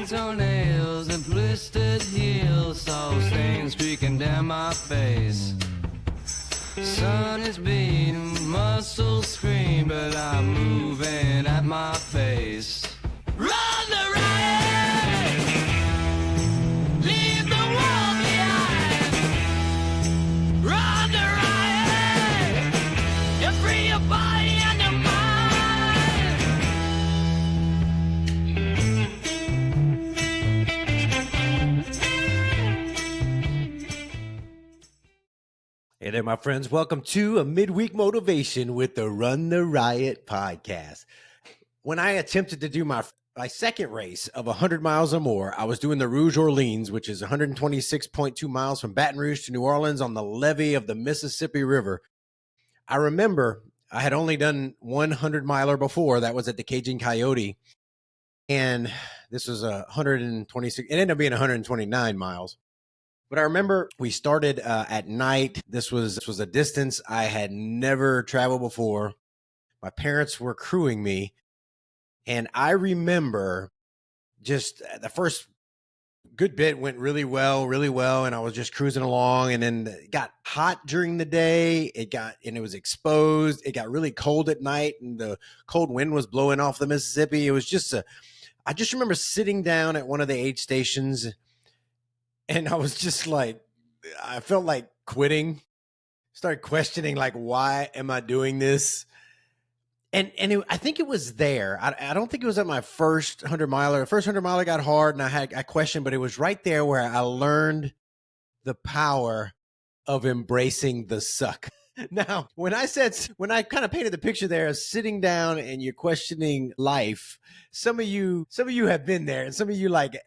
toenails and blistered heels, salt stains streaking down my face. Sun is beating, muscles scream, but I'm moving at my pace. Run the riot! Leave the world behind! Run the riot! You free your body and your mind! Hey there, my friends. Welcome to a midweek motivation with the Run the Riot Podcast. When I attempted to do my second race of 100 miles or more, I was doing the Rouge Orleans, which is 126.2 miles from Baton Rouge to New Orleans on the levee of the Mississippi River. I remember I had only done 100 miler before. That was at the 𝐬𝐃𝐄𝐑. And this was 126. It ended up being 129 miles. But I remember we started at night. This was a distance I had never traveled before. My parents were crewing me. And I remember just the first good bit went really well. And I was just cruising along. And then it got hot during the day. It was exposed. It got really cold at night. And the cold wind was blowing off the Mississippi. It was just I just remember sitting down at one of the aid stations. And I was just like, I felt like quitting, started questioning, like, why am I doing this? And I think it was there. I don't think it was at my first 100 miler. The first 100 miler got hard and I questioned, but it was right there where I learned the power of embracing the suck. Now, when I kind of painted the picture there of sitting down and you're questioning life, some of you have been there, and some of you like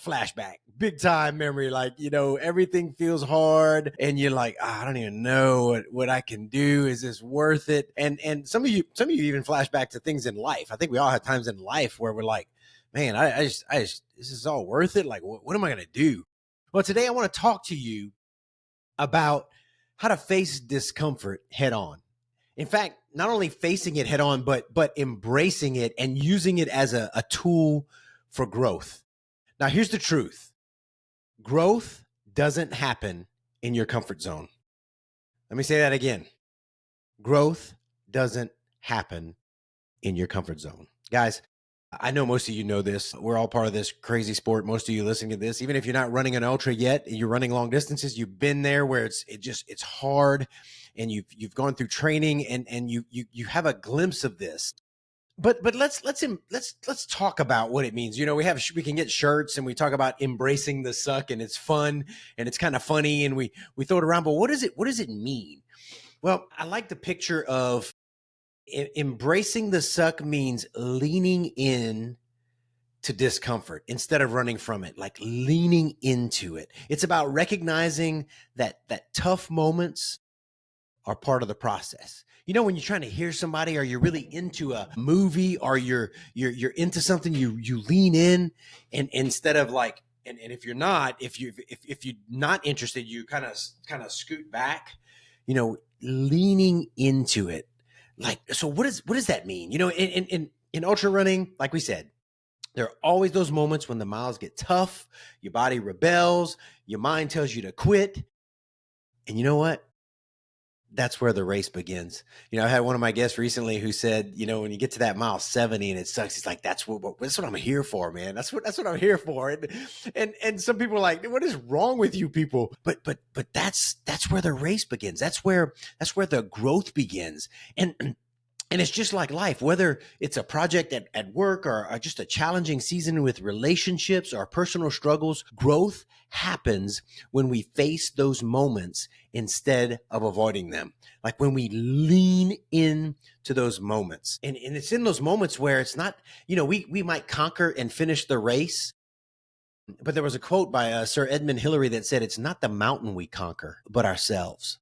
flashback, big time memory, like, everything feels hard and you're like, I don't even know what I can do. Is this worth it? And some of you even flash back to things in life. I think we all have times in life where we're like, man, I just is this all worth it? Like, what am I going to do? Well, today I want to talk to you about how to face discomfort head on. In fact, not only facing it head on, but embracing it and using it as a tool for growth. Now, here's the truth. Growth doesn't happen in your comfort zone. Let me say that again. Growth doesn't happen in your comfort zone. Guys, I know most of you know this. We're all part of this crazy sport. Most of you listening to this, even if you're not running an ultra yet, you're running long distances, you've been there where it's hard and you've gone through training and you have a glimpse of this. But let's talk about what it means. We can get shirts and we talk about embracing the suck, and it's fun and it's kind of funny and we throw it around. But what does it mean? Well, I like the picture of embracing the suck means leaning in to discomfort instead of running from it, like leaning into it. It's about recognizing that tough moments are part of the process. When you're trying to hear somebody, or you're really into a movie, or you're into something, you lean in, and instead of like, and if you're not interested, you kind of scoot back, leaning into it. Like, so what does that mean? In ultra running, like we said, there are always those moments when the miles get tough, your body rebels, your mind tells you to quit. And you know what? That's where the race begins. I had one of my guests recently who said, when you get to that mile 70 and it sucks, he's like, that's what I'm here for, man. That's what I'm here for. And some people are like, what is wrong with you people? But that's where the race begins. That's where the growth begins. And it's just like life, whether it's a project at work or just a challenging season with relationships or personal struggles, growth happens when we face those moments instead of avoiding them. Like when we lean in to those moments. And it's in those moments where it's not, we might conquer and finish the race. But there was a quote by Sir Edmund Hillary that said, it's not the mountain we conquer, but ourselves.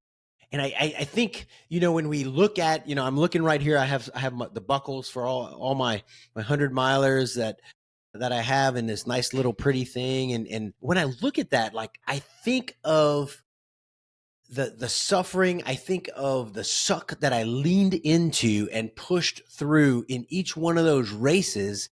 And I think, when we look at, I'm looking right here, I have the buckles for all my 100 milers that I have in this nice little pretty thing. And when I look at that, like, I think of the suffering, I think of the suck that I leaned into and pushed through in each one of those races.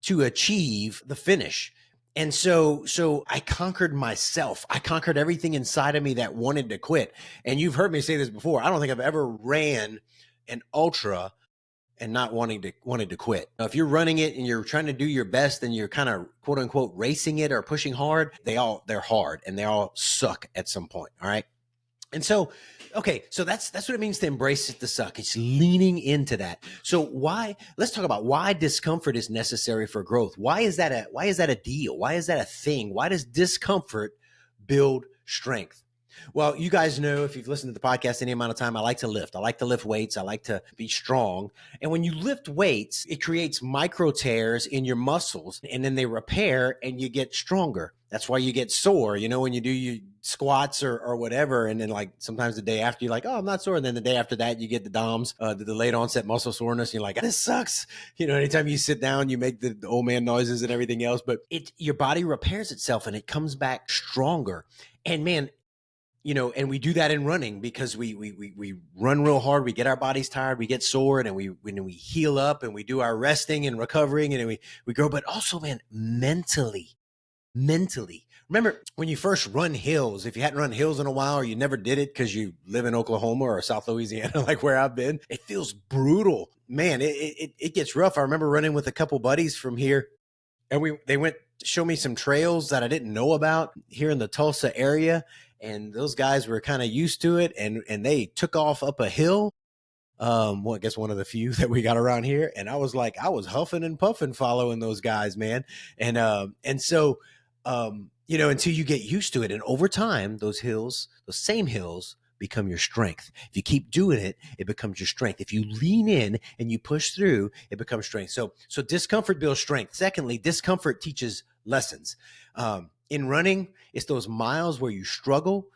to achieve the finish. And so I conquered myself. I conquered everything inside of me that wanted to quit. And you've heard me say this before. I don't think I've ever ran an ultra and not wanted to quit. Now, if you're running it and you're trying to do your best and you're kind of quote unquote racing it or pushing hard, they're hard and they all suck at some point. All right. And so, okay, so that's what it means to embrace the suck. It's leaning into that. So let's talk about why discomfort is necessary for growth. Why is that a deal? Why is that a thing? Why does discomfort build strength? Well, you guys know, if you've listened to the podcast any amount of time, I like to lift. I like to lift weights. I like to be strong. And when you lift weights, it creates micro tears in your muscles, and then they repair and you get stronger. That's why you get sore, when you do your squats or whatever. And then like sometimes the day after you're like, oh, I'm not sore. And then the day after that, you get the DOMS, the delayed onset muscle soreness. And you're like, this sucks. Anytime you sit down, you make the old man noises and everything else, but your body repairs itself and it comes back stronger. And man, and we do that in running because we run real hard. We get our bodies tired. We get sore, and when we heal up and we do our resting and recovering, and we grow. But also, man, mentally. Remember when you first run hills, if you hadn't run hills in a while or you never did it because you live in Oklahoma or South Louisiana, like where I've been, it feels brutal, man. It gets rough. I remember running with a couple buddies from here, and they went to show me some trails that I didn't know about here in the Tulsa area. And those guys were kind of used to it, and they took off up a hill. Well, I guess one of the few that we got around here. And I was huffing and puffing following those guys, man. And so, until you get used to it. And over time, those same hills become your strength. If you keep doing it, it becomes your strength. If you lean in and you push through, it becomes strength. So discomfort builds strength. Secondly, discomfort teaches lessons. In running, it's those miles where you struggle.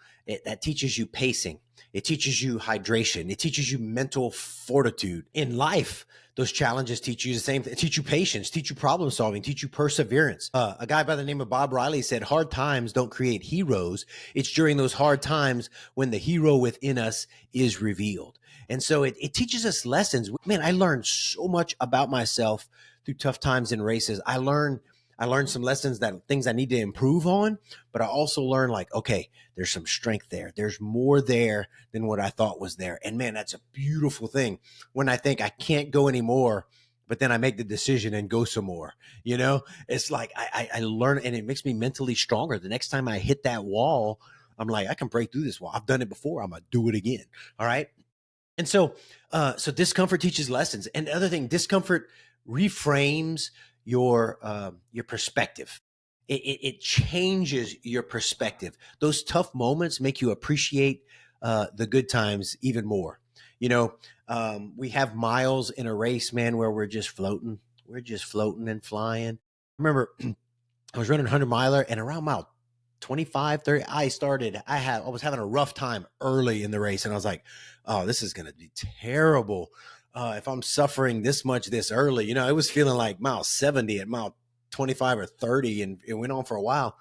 That teaches you pacing. It teaches you hydration. It teaches you mental fortitude. In life, those challenges teach you the same thing. Teach you patience, teach you problem solving, teach you perseverance. A guy by the name of Bob Riley said, hard times don't create heroes. It's during those hard times when the hero within us is revealed. And so it teaches us lessons. Man, I learned so much about myself through tough times in races. I learned some lessons, things I need to improve on, but I also learned okay, there's some strength there. There's more there than what I thought was there. And man, that's a beautiful thing when I think I can't go anymore, but then I make the decision and go some more. It's like I learn, and it makes me mentally stronger. The next time I hit that wall, I'm like, I can break through this wall. I've done it before. I'm going to do it again. All right. And so discomfort teaches lessons. And the other thing, discomfort reframes your perspective. It changes your perspective. Those tough moments make you appreciate the good times even more. We have miles in a race, man, where we're just floating. We're just floating and flying. I remember I was running a 100-miler, and around mile 25, 30, I was having a rough time early in the race, and I was like, oh, this is going to be terrible. If I'm suffering this much this early, it was feeling like mile 70 at mile 25 or 30, and it went on for a while.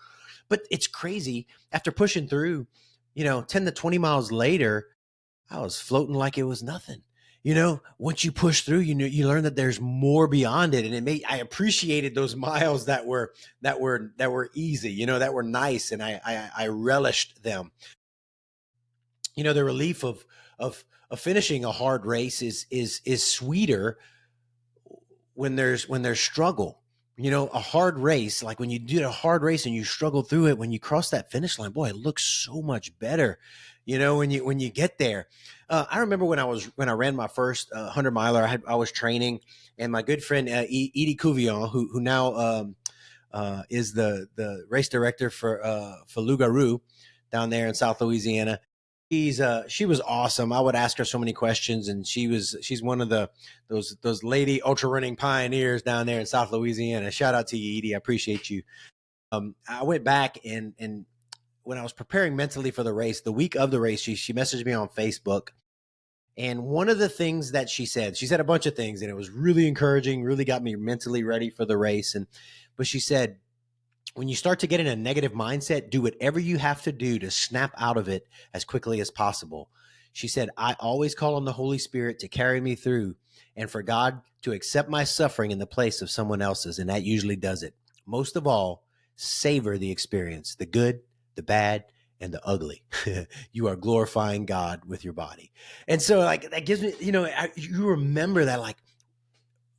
But it's crazy. After pushing through, 10 to 20 miles later, I was floating like it was nothing. Once you push through, you learn that there's more beyond it. And I appreciated those miles that were easy, that were nice. And I relished them. The relief of finishing a hard race is sweeter when there's struggle. A hard race, like when you do a hard race and you struggle through it, when you cross that finish line, boy, it looks so much better. When you get there. I remember when I ran my first 100-miler, I was training, and my good friend 𝐬𝐃𝐄𝐑, who now is the race director for 𝐕𝐈𝐃𝐄𝐒 down there in South Louisiana. She was awesome. I would ask her so many questions, and she's one of those lady ultra running pioneers down there in South Louisiana. Shout out to you, Edie. I appreciate you. I went back and when I was preparing mentally for the race, the week of the race, she messaged me on Facebook. And one of the things that she said a bunch of things, and it was really encouraging, really got me mentally ready for the race. But she said, when you start to get in a negative mindset, do whatever you have to do to snap out of it as quickly as possible. She said, I always call on the Holy Spirit to carry me through and for God to accept my suffering in the place of someone else's. And that usually does it. Most of all, savor the experience, the good, the bad, and the ugly. You are glorifying God with your body. And so like that gives me, you remember that like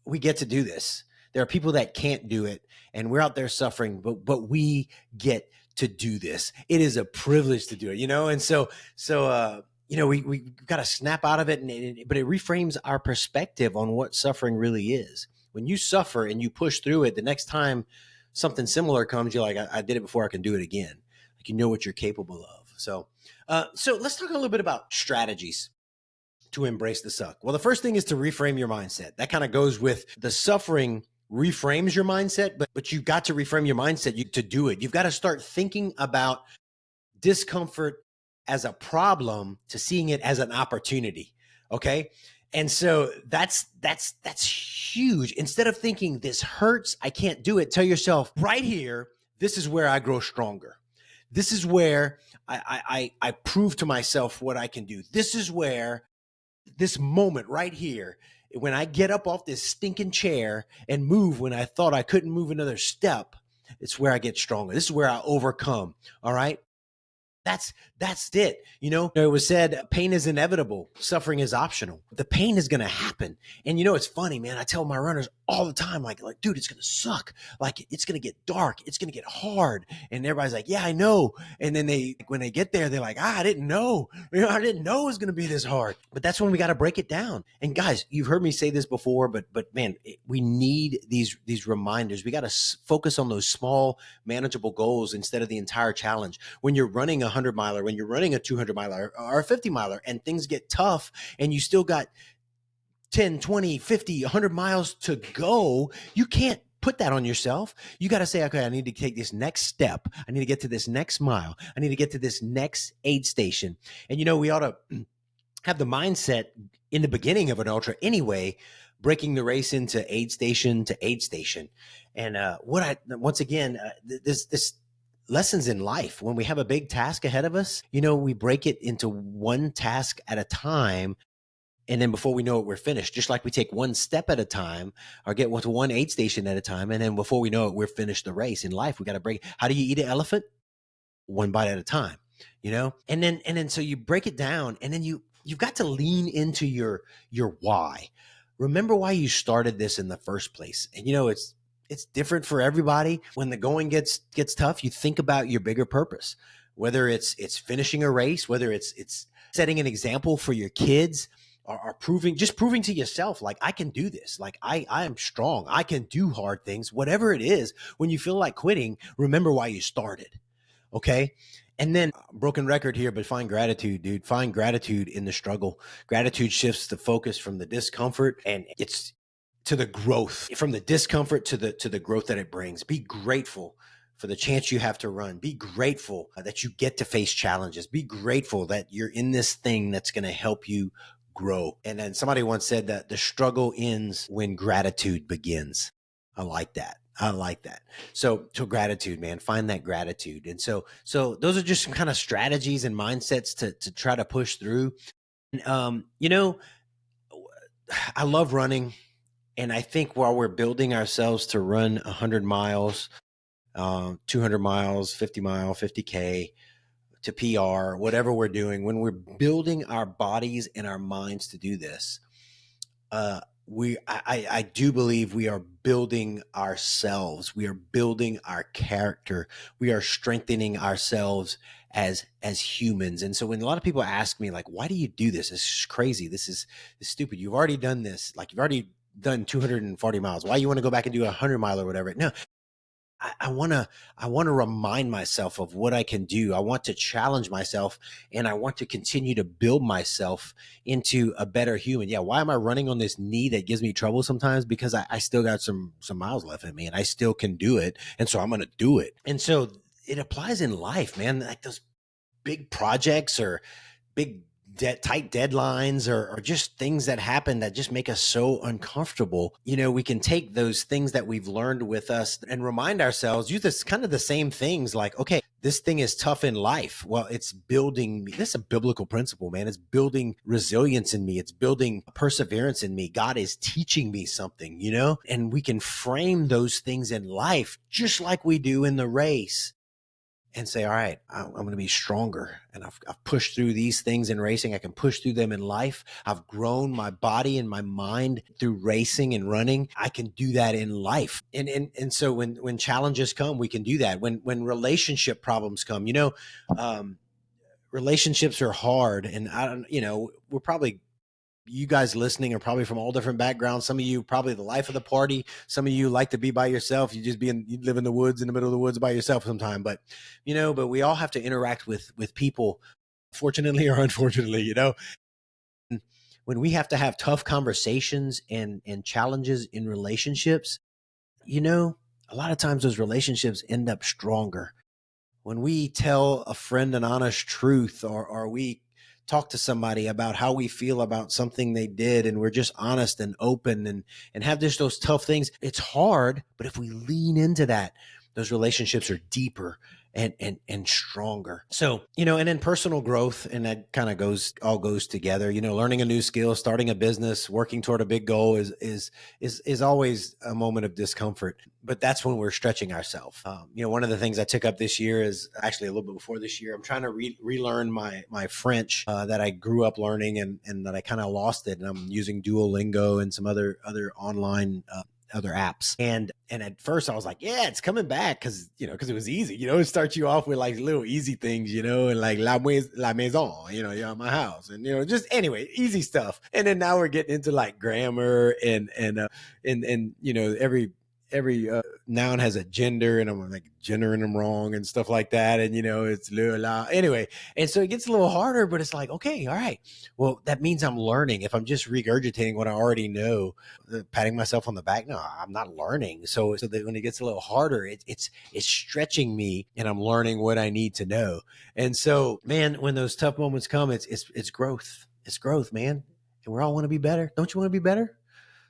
we get to do this. There are people that can't do it and we're out there suffering, but we get to do this. It is a privilege to do it, And so we got to snap out of it, but it reframes our perspective on what suffering really is. When you suffer and you push through it, the next time something similar comes, you're like, I did it before, I can do it again. Like, you know what you're capable of. So let's talk a little bit about strategies to embrace the suck. Well, the first thing is to reframe your mindset. That kind of goes with the suffering reframes your mindset, but you've got to reframe your mindset to do it. You've got to start thinking about discomfort as a problem to seeing it as an opportunity. Okay. And so that's huge. Instead of thinking this hurts, I can't do it, tell yourself right here, this is where I grow stronger. This is where I prove to myself what I can do. This is where this moment right here, when I get up off this stinking chair and move when I thought I couldn't move another step, it's where I get stronger. This is where I overcome. All right. That's it. It was said, pain is inevitable. Suffering is optional. The pain is going to happen. And it's funny, man. I tell my runners all the time, like, dude, it's going to suck. Like, it's going to get dark. It's going to get hard. And everybody's like, yeah, I know. And then when they get there, they're like, I didn't know. I didn't know it was going to be this hard. But that's when we got to break it down. And guys, you've heard me say this before, but man, we need these reminders. We got to focus on those small, manageable goals instead of the entire challenge. When you're running a 100-miler, when you're running a 200-miler or a 50-miler and things get tough and you still got 10, 20, 50, 100 miles to go, you can't put that on yourself. You got to say, okay, I need to take this next step. I need to get to this next mile. I need to get to this next aid station. And we ought to have the mindset in the beginning of an ultra anyway, breaking the race into aid station to aid station. And this lessons in life, when we have a big task ahead of us, we break it into one task at a time. And then before we know it, we're finished. Just like we take one step at a time or get to one aid station at a time. And then before we know it, we're finished the race. In life, we got to break. How do you eat an elephant? One bite at a time, and then so you break it down, and then you've got to lean into your why. Remember why you started this in the first place. And it's different for everybody. When the going gets tough, you think about your bigger purpose, whether it's finishing a race, whether it's setting an example for your kids, or proving to yourself, like, I can do this. Like, I am strong. I can do hard things, whatever it is. When you feel like quitting, remember why you started. Okay. And then, broken record here, but find gratitude, dude. Find gratitude in the struggle. Gratitude shifts the focus from the discomfort, and it's to the growth, from the discomfort to the growth that it brings. Be grateful for the chance you have to run. Be grateful that you get to face challenges. Be grateful that you're in this thing that's going to help you grow. And then somebody once said that the struggle ends when gratitude begins. I like that. So gratitude, man, find that gratitude. And so those are just some kind of strategies and mindsets to try to push through. And, I love running. And I think while we're building ourselves to run 100 miles, 200 miles, 50 mile, 50K to PR, whatever we're doing, when we're building our bodies and our minds to do this, I do believe we are building ourselves. We are building our character. We are strengthening ourselves as humans. And so when a lot of people ask me, like, why do you do this? This is crazy. This is stupid. You've already done this. Like, you've already done 240 miles. Why you want to go back and do 100 mile or whatever? No, I want to remind myself of what I can do. I want to challenge myself, and I want to continue to build myself into a better human. Yeah. Why am I running on this knee that gives me trouble sometimes? Because I still got some miles left in me, and I still can do it. And so I'm going to do it. And so it applies in life, man. Like those big projects or big tight deadlines or just things that happen that just make us so uncomfortable. We can take those things that we've learned with us and remind ourselves, use this kind of the same things, like, okay, this thing is tough in life. Well, it's building me. This is a biblical principle, man. It's building resilience in me. It's building perseverance in me. God is teaching me something, you know, and we can frame those things in life just like we do in the race and say, all right, I'm going to be stronger. And I've pushed through these things in racing. I can push through them in life. I've grown my body and my mind through racing and running. I can do that in life. And so when challenges come, we can do that. When relationship problems come, you know, relationships are hard. And I don't, you know, we're probably, you guys listening are probably from all different backgrounds. Some of you probably the life of the party. Some of you like to be by yourself. You live in the woods, in the middle of the woods by yourself sometime. But, you know, but we all have to interact with people, fortunately or unfortunately, you know. When we have to have tough conversations and challenges in relationships, you know, a lot of times those relationships end up stronger. When we tell a friend an honest truth, or we talk to somebody about how we feel about something they did, and we're just honest and open and have just those tough things, it's hard, but if we lean into that, those relationships are deeper and stronger. So, you know, and then personal growth, and that kind of all goes together, you know, learning a new skill, starting a business, working toward a big goal is always a moment of discomfort, but that's when we're stretching ourselves. You know, one of the things I took up this year is actually a little bit before this year, I'm trying to relearn my French that I grew up learning and that I kind of lost it. And I'm using Duolingo and some other online other apps. And at first I was like, yeah, it's coming back because it was easy. You know, it starts you off with like little easy things, you know, and like la maison, you know, you're at my house, and, you know, just anyway, easy stuff. And then now we're getting into like grammar and you know, every noun has a gender, and I'm like gendering them wrong and stuff like that. And, you know, it's la anyway. And so it gets a little harder, but it's like, okay, all right. Well, that means I'm learning. If I'm just regurgitating what I already know, patting myself on the back, no, I'm not learning. So that when it gets a little harder, it's stretching me, and I'm learning what I need to know. And so, man, when those tough moments come, it's growth. It's growth, man. And we all want to be better. Don't you want to be better?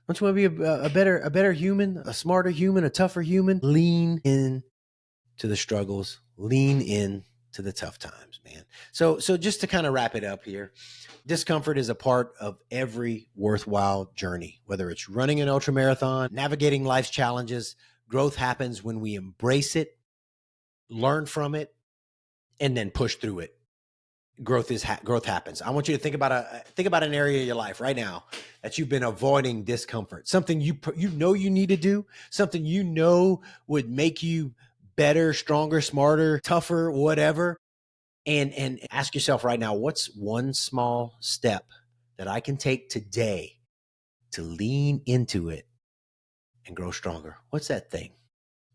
Don't you want to be a better human, a smarter human, a tougher human? Lean in to the struggles, lean in to the tough times, man. So just to kind of wrap it up here, discomfort is a part of every worthwhile journey, whether it's running an ultramarathon, navigating life's challenges. Growth happens when we embrace it, learn from it, and then push through it. Growth happens. I want you to think about an area of your life right now that you've been avoiding discomfort, something you know you need to do, something you know would make you better, stronger, smarter, tougher, whatever. And ask yourself right now, what's one small step that I can take today to lean into it and grow stronger? What's that thing?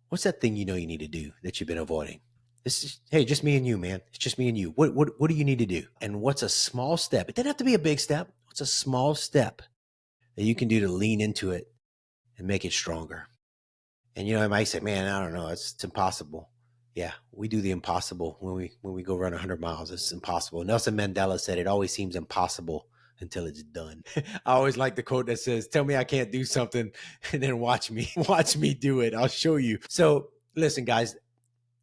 What's that thing you know you need to do that you've been avoiding? This is, hey, just me and you, man. It's just me and you. What do you need to do? And what's a small step? It doesn't have to be a big step. What's a small step that you can do to lean into it and make it stronger? And, you know, I might say, man, I don't know. It's impossible. Yeah, we do the impossible when we go run 100 miles. It's impossible. Nelson Mandela said, it always seems impossible until it's done. I always like the quote that says, tell me I can't do something and then watch me do it. I'll show you. So listen, guys,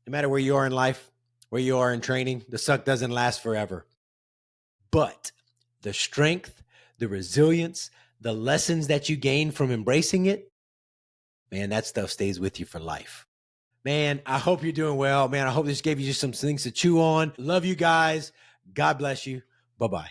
no matter where you are in life, where you are in training, the suck doesn't last forever. But the strength, the resilience, the lessons that you gain from embracing it, man, that stuff stays with you for life. Man, I hope you're doing well. Man, I hope this gave you just some things to chew on. Love you guys. God bless you. Bye-bye.